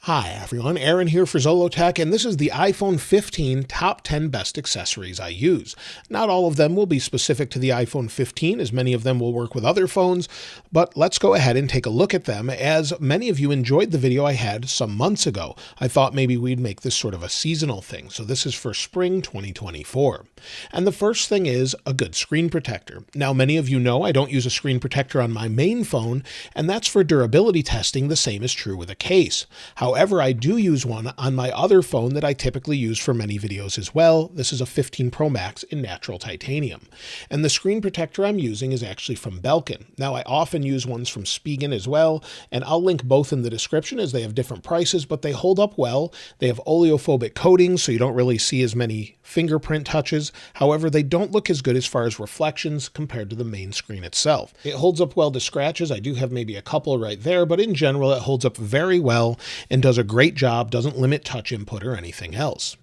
Hi everyone, Aaron here for Zolotech, and this is the iPhone 15 top 10 best accessories I use. Not all of them will be specific to the iPhone 15, as many of them will work with other phones, but let's go ahead and take a look at them, as many of you enjoyed the video I had some months ago. I thought maybe we'd make this sort of a seasonal thing, so this is for spring 2024. And the first thing is a good screen protector. Now, many of you know I don't use a screen protector on my main phone, and that's for durability testing. The same is true with a case. However, I do use one on my other phone that I typically use for many videos as well. This is a 15 Pro Max in natural titanium. And the screen protector I'm using is actually from Belkin. Now, I often use ones from Spigen as well, and I'll link both in the description as they have different prices, but they hold up well. They have oleophobic coatings, so you don't really see as many fingerprint touches. However, they don't look as good as far as reflections compared to the main screen itself. It holds up well to scratches. I do have maybe a couple right there, but in general, it holds up very well and does a great job, doesn't limit touch input or anything else.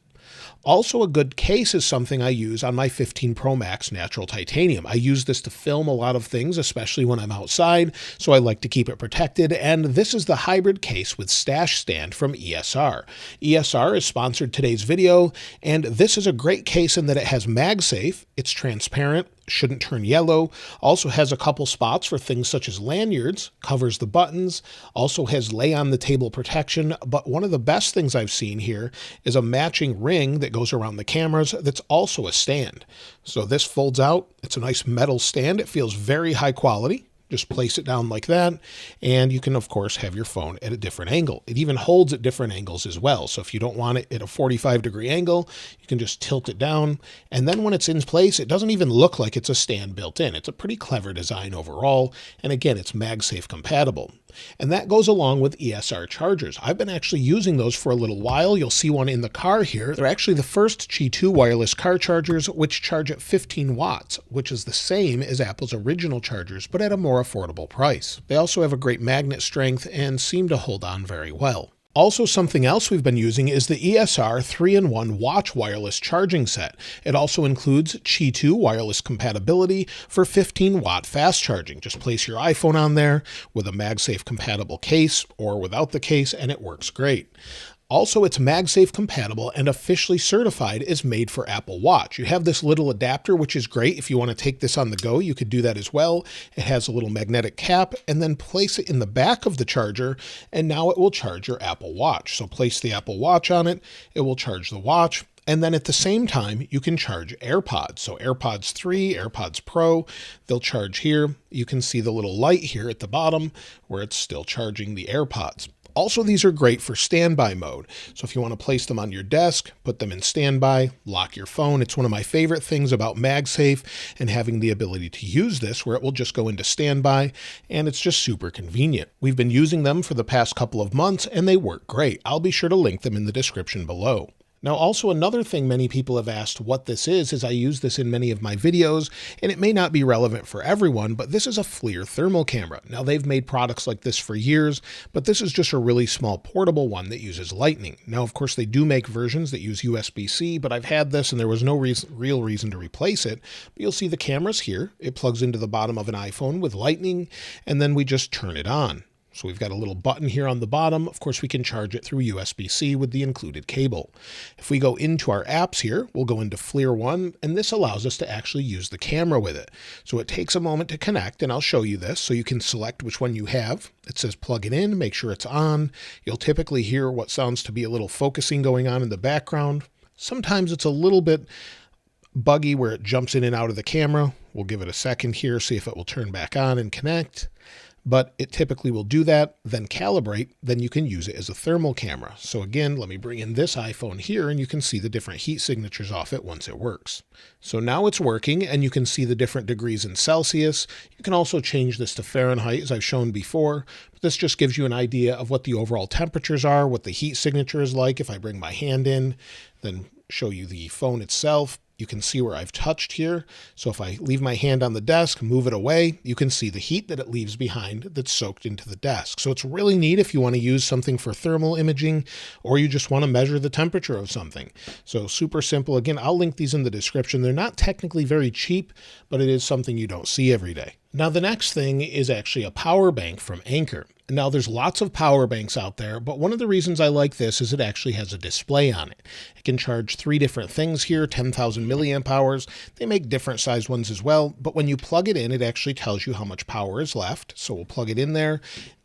Also, a good case is something I use on my 15 Pro Max natural titanium. I use this to film a lot of things, especially when I'm outside, so I like to keep it protected, and this is the hybrid case with stash stand from ESR. ESR has sponsored today's video, and this is a great case in that it has MagSafe, it's transparent, shouldn't turn yellow, also has a couple spots for things such as lanyards, covers the buttons, also has lay on the table protection, but one of the best things I've seen here is a matching ring that goes around the cameras that's also a stand. So this folds out, it's a nice metal stand, it feels very high quality. Just place it down like that, and you can, of course, have your phone at a different angle. It even holds at different angles as well, so if you don't want it at a 45-degree angle, you can just tilt it down, and then when it's in place, it doesn't even look like it's a stand built in. It's a pretty clever design overall, and again, it's MagSafe compatible. And that goes along with ESR chargers. I've been actually using those for a little while. You'll see one in the car here. They're actually the first Qi 2 wireless car chargers, which charge at 15 watts, which is the same as Apple's original chargers, but at a more affordable price. They also have a great magnet strength and seem to hold on very well. Also, something else we've been using is the ESR 3-in-1 watch wireless charging set. It also includes Qi 2 wireless compatibility for 15-watt fast charging. Just place your iPhone on there with a MagSafe compatible case or without the case, and it works great. Also, it's MagSafe compatible and officially certified as made for Apple Watch. You have this little adapter, which is great. If you want to take this on the go, you could do that as well. It has a little magnetic cap, and then place it in the back of the charger, and now it will charge your Apple Watch. So place the Apple Watch on it, it will charge the watch, and then at the same time, you can charge AirPods. So AirPods 3, AirPods Pro, they'll charge here. You can see the little light here at the bottom where it's still charging the AirPods. Also, these are great for standby mode. So if you want to place them on your desk, put them in standby, lock your phone. It's one of my favorite things about MagSafe and having the ability to use this where it will just go into standby, and it's just super convenient. We've been using them for the past couple of months and they work great. I'll be sure to link them in the description below. Now, also another thing many people have asked what this is I use this in many of my videos, and it may not be relevant for everyone, but this is a FLIR thermal camera. Now, they've made products like this for years, but this is just a really small portable one that uses lightning. Now, of course, they do make versions that use USB-C, but I've had this and there was no real reason to replace it. But you'll see the cameras here. It plugs into the bottom of an iPhone with lightning, and then we just turn it on. So we've got a little button here on the bottom. Of course, we can charge it through USB-C with the included cable. If we go into our apps here, we'll go into FLIR 1, and this allows us to actually use the camera with it. So it takes a moment to connect, and I'll show you this so you can select which one you have. It says plug it in, make sure it's on. You'll typically hear what sounds to be a little focusing going on in the background. Sometimes it's a little bit buggy where it jumps in and out of the camera. We'll give it a second here, see if it will turn back on and connect. But it typically will do that, then calibrate, then you can use it as a thermal camera. So again, let me bring in this iPhone here and you can see the different heat signatures off it once it works. So now it's working and you can see the different degrees in Celsius. You can also change this to Fahrenheit as I've shown before, but this just gives you an idea of what the overall temperatures are, what the heat signature is like. If I bring my hand in, then show you the phone itself. You can see where I've touched here. So if I leave my hand on the desk, move it away, you can see the heat that it leaves behind that's soaked into the desk. So it's really neat if you want to use something for thermal imaging or you just want to measure the temperature of something. So super simple. Again, I'll link these in the description. They're not technically very cheap, but it is something you don't see every day. Now, the next thing is actually a power bank from Anker. Now, there's lots of power banks out there, but one of the reasons I like this is it actually has a display on it. It can charge 3 different things here, 10,000 milliamp hours. They make different size ones as well, but when you plug it in, it actually tells you how much power is left. So we'll plug it in there.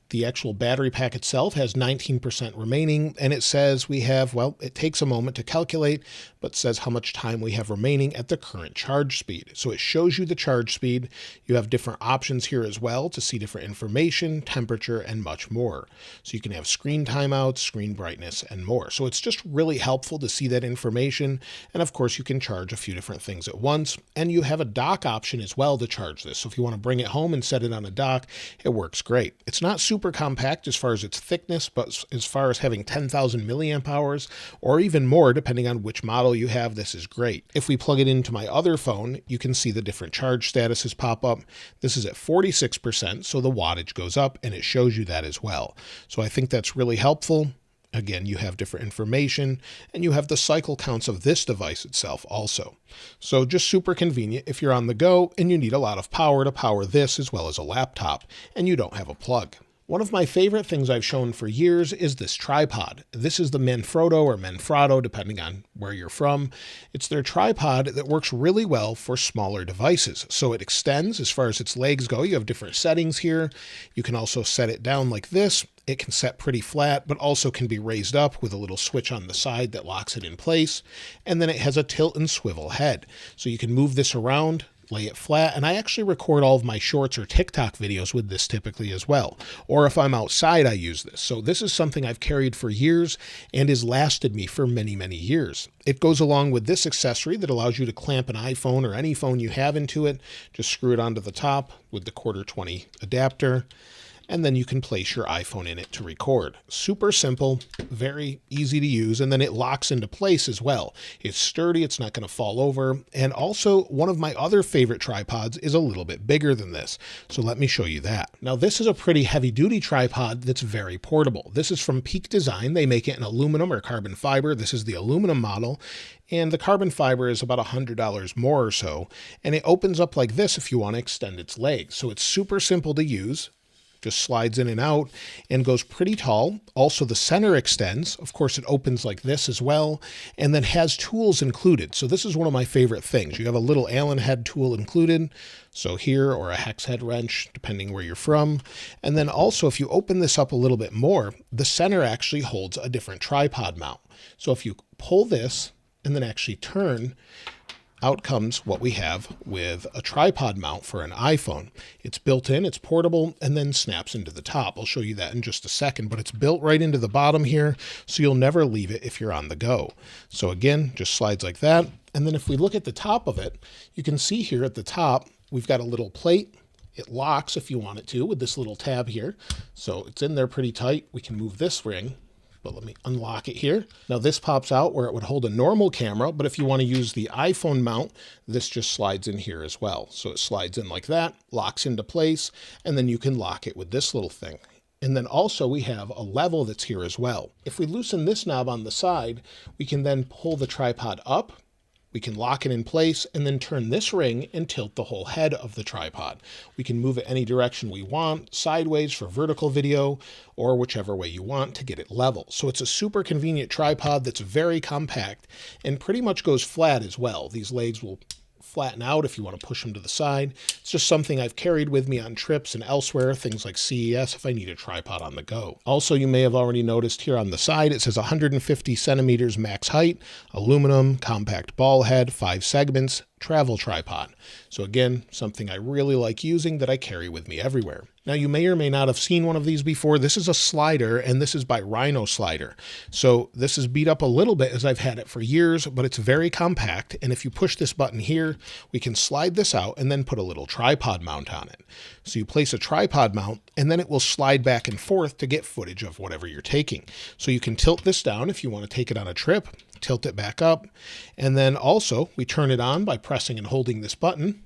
The actual battery pack itself has 19% remaining, and it says we have, well, it takes a moment to calculate, but says how much time we have remaining at the current charge speed. So it shows you the charge speed. You have different options here as well to see different information, temperature, and much more. So you can have screen timeouts, screen brightness, and more. So it's just really helpful to see that information. And of course, you can charge a few different things at once, and you have a dock option as well to charge this. So if you want to bring it home and set it on a dock, it works great. It's not super compact as far as its thickness, but as far as having 10,000 milliamp hours or even more, depending on which model you have, this is great. If we plug it into my other phone, you can see the different charge statuses pop up. This is at 46%, so the wattage goes up, and it shows you that as well. So I think that's really helpful. Again, you have different information, and you have the cycle counts of this device itself also. So just super convenient if you're on the go and you need a lot of power to power this as well as a laptop, and you don't have a plug. One of my favorite things I've shown for years is this tripod. This is the Manfrotto or Manfrotto, depending on where you're from. It's their tripod that works really well for smaller devices. So it extends as far as its legs go. You have different settings here. You can also set it down like this. It can set pretty flat, but also can be raised up with a little switch on the side that locks it in place. And then it has a tilt and swivel head. So you can move this around, lay it flat, and I actually record all of my shorts or TikTok videos with this typically as well. Or if I'm outside, I use this. So this is something I've carried for years and has lasted me for many, many years. It goes along with this accessory that allows you to clamp an iPhone or any phone you have into it. Just screw it onto the top with the 1/4-20 adapter. And then you can place your iPhone in it to record. Super simple, very easy to use, and then it locks into place as well. It's sturdy, it's not going to fall over, and also one of my other favorite tripods is a little bit bigger than this, so let me show you that. Now this is a pretty heavy-duty tripod that's very portable. This is from Peak Design. They make it in aluminum or carbon fiber. This is the aluminum model, and the carbon fiber is about $100 more or so, and it opens up like this if you want to extend its legs. So it's super simple to use. Just slides in and out and goes pretty tall. Also, the center extends. Of course, it opens like this as well, and then has tools included. So this is one of my favorite things. You have a little Allen head tool included. So here, or a hex head wrench, depending where you're from. And then also, if you open this up a little bit more, the center actually holds a different tripod mount. So if you pull this and then actually turn, out comes what we have with a tripod mount for an iPhone. It's built in, it's portable, and then snaps into the top. I'll show you that in just a second, but it's built right into the bottom here, so you'll never leave it if you're on the go. So again, just slides like that. And then if we look at the top of it, you can see here at the top, we've got a little plate. It locks if you want it to with this little tab here. So it's in there pretty tight. We can move this ring, but let me unlock it here. Now this pops out where it would hold a normal camera, but if you want to use the iPhone mount, this just slides in here as well. So it slides in like that, locks into place, and then you can lock it with this little thing. And then also we have a level that's here as well. If we loosen this knob on the side, we can then pull the tripod up. We can lock it in place and then turn this ring and tilt the whole head of the tripod. We can move it any direction we want, sideways for vertical video, or whichever way you want to get it level. So it's a super convenient tripod that's very compact and pretty much goes flat as well. These legs will flatten out if you want to push them to the side. It's just something I've carried with me on trips and elsewhere, things like CES, if I need a tripod on the go. Also, you may have already noticed here on the side, it says 150 centimeters max height, aluminum, compact ball head, 5 segments, travel tripod. So again, something I really like using that I carry with me everywhere. Now you may or may not have seen one of these before. This is a slider, and this is by Rhino Slider. So this is beat up a little bit as I've had it for years, but it's very compact. And if you push this button here, we can slide this out and then put a little tripod mount on it. So you place a tripod mount and then it will slide back and forth to get footage of whatever you're taking. So you can tilt this down if you want to take it on a trip, tilt it back up. And then also we turn it on by pressing and holding this button.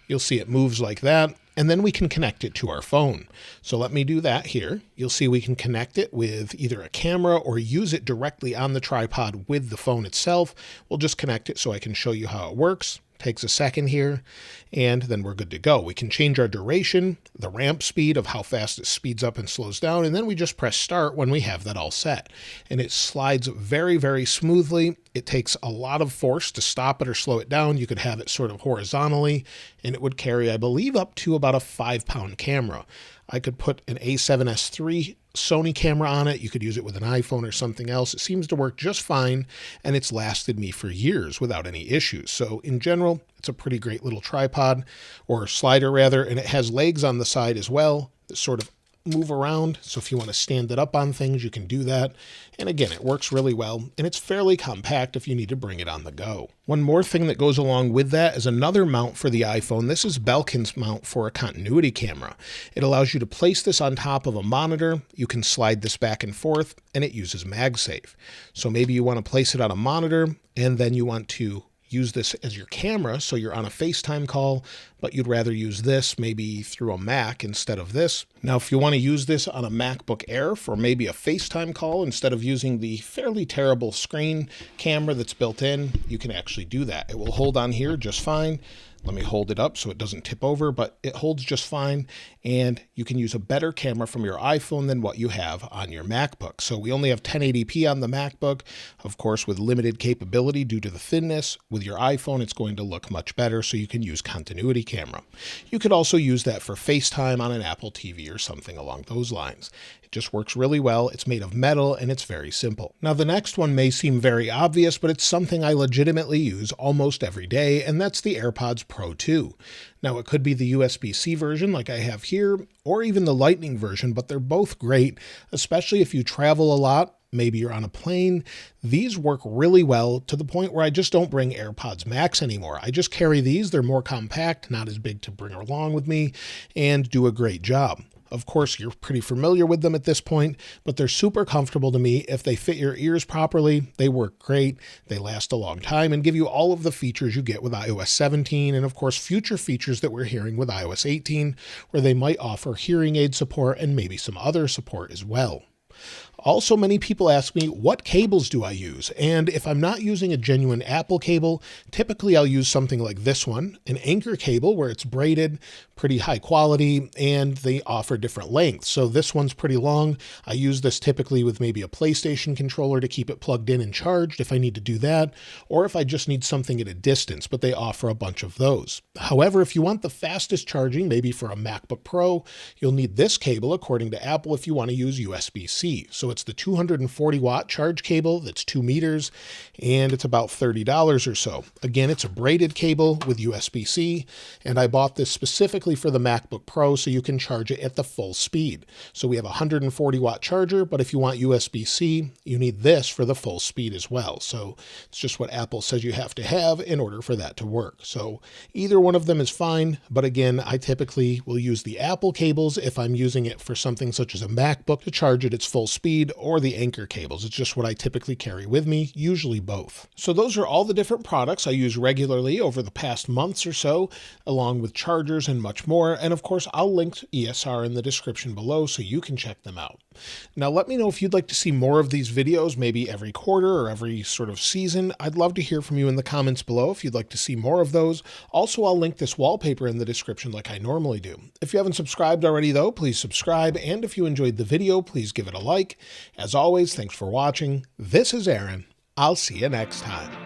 You'll see it moves like that. And then we can connect it to our phone. So let me do that here. You'll see we can connect it with either a camera or use it directly on the tripod with the phone itself. We'll just connect it so I can show you how it works. Takes a second here, and then we're good to go. We can change our duration, the ramp speed of how fast it speeds up and slows down, and then we just press start when we have that all set. And it slides very, very smoothly. It takes a lot of force to stop it or slow it down. You could have it sort of horizontally, and it would carry, I believe, up to about a 5-pound camera. I could put an A7S III Sony camera on it. You could use it with an iPhone or something else. It seems to work just fine, and it's lasted me for years without any issues. So in general, it's a pretty great little tripod, or slider rather, and it has legs on the side as well that sort of move around. So if you want to stand it up on things, you can do that. And again, it works really well, and it's fairly compact if you need to bring it on the go. One more thing that goes along with that is another mount for the iPhone. This is Belkin's mount for a continuity camera. It allows you to place this on top of a monitor. You can slide this back and forth, and it uses MagSafe. So maybe you want to place it on a monitor, and then you want to use this as your camera, so you're on a FaceTime call, but you'd rather use this maybe through a Mac instead of this. Now, if you want to use this on a MacBook Air for maybe a FaceTime call instead of using the fairly terrible screen camera that's built in, you can actually do that. It will hold on here just fine. Let me hold it up so it doesn't tip over, but it holds just fine, and you can use a better camera from your iPhone than what you have on your MacBook. So we only have 1080p on the MacBook, of course, with limited capability due to the thinness. With your iPhone, it's going to look much better, so you can use continuity camera. You could also use that for FaceTime on an Apple TV or something along those lines. It just works really well. It's made of metal, and it's very simple. Now, the next one may seem very obvious, but it's something I legitimately use almost every day, and that's the AirPods Pro 2. Now, it could be the USB-C version like I have here, or even the Lightning version, but they're both great, especially if you travel a lot. Maybe you're on a plane. These work really well to the point where I just don't bring AirPods Max anymore. I just carry these. They're more compact, not as big to bring along with me, and do a great job. Of course, you're pretty familiar with them at this point, but they're super comfortable to me. If they fit your ears properly, they work great. They last a long time and give you all of the features you get with iOS 17, and of course, future features that we're hearing with iOS 18, where they might offer hearing aid support and maybe some other support as well. Also, many people ask me, what cables do I use? And if I'm not using a genuine Apple cable, typically I'll use something like this one, an Anchor cable where it's braided, pretty high quality, and they offer different lengths. So this one's pretty long. I use this typically with maybe a PlayStation controller to keep it plugged in and charged if I need to do that, or if I just need something at a distance, but they offer a bunch of those. However, if you want the fastest charging, maybe for a MacBook Pro, you'll need this cable according to Apple if you want to use USB-C. So it's the 240 watt charge cable that's 2 meters, and it's about $30 or so. Again, it's a braided cable with USB-C, and I bought this specifically for the MacBook Pro so you can charge it at the full speed. So we have a 140 watt charger, but if you want USB-C, you need this for the full speed as well. So it's just what Apple says you have to have in order for that to work. So either one of them is fine, but again, I typically will use the Apple cables if I'm using it for something such as a MacBook to charge at its full speed, or the Anchor cables. It's just what I typically carry with me, usually both. So those are all the different products I use regularly over the past months or so, along with chargers and much more. And of course, I'll link to ESR in the description below so you can check them out. Now, let me know if you'd like to see more of these videos, maybe every quarter or every sort of season. I'd love to hear from you in the comments below if you'd like to see more of those. Also, I'll link this wallpaper in the description like I normally do. If you haven't subscribed already, though, please subscribe. And if you enjoyed the video, please give it a like. As always, thanks for watching. This is Aaron. I'll see you next time.